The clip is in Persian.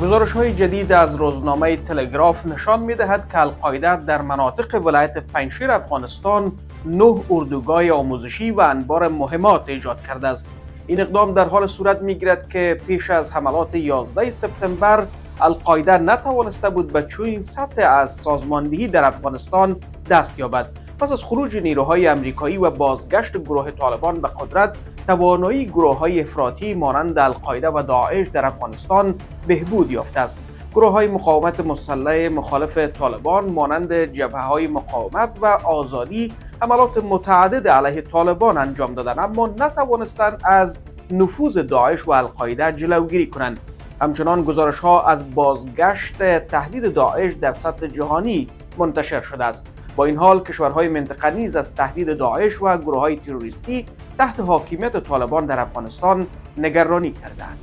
گزارش‌های جدید از روزنامه تلگراف نشان می‌دهد که القاعده در مناطق ولایت پنجشیر افغانستان 9 اردوگاه آموزشی و انبار مهمات ایجاد کرده است. این اقدام در حال صورت می‌گیرد که پیش از حملات 11 سپتامبر القاعده نتوانسته بود به چنین سطح از سازماندهی در افغانستان دست یابد. پس از خروج نیروهای امریکایی و بازگشت گروه طالبان به قدرت، توانایی گروه‌های افراطی مانند القاعده و داعش در افغانستان بهبود یافته است. گروه‌های مقاومت مسلح مخالف طالبان مانند جبهه‌های مقاومت و آزادی حملات متعدد علیه طالبان انجام دادند، اما نتوانستند از نفوذ داعش و القاعده جلوگیری کنند. همچنان گزارش‌ها از بازگشت تهدید داعش در سطح جهانی منتشر شده است. با این حال کشورهای منطقه نیز از تهدید داعش و گروه‌های تروریستی تحت حاکمیت طالبان در افغانستان نگرانی کردند.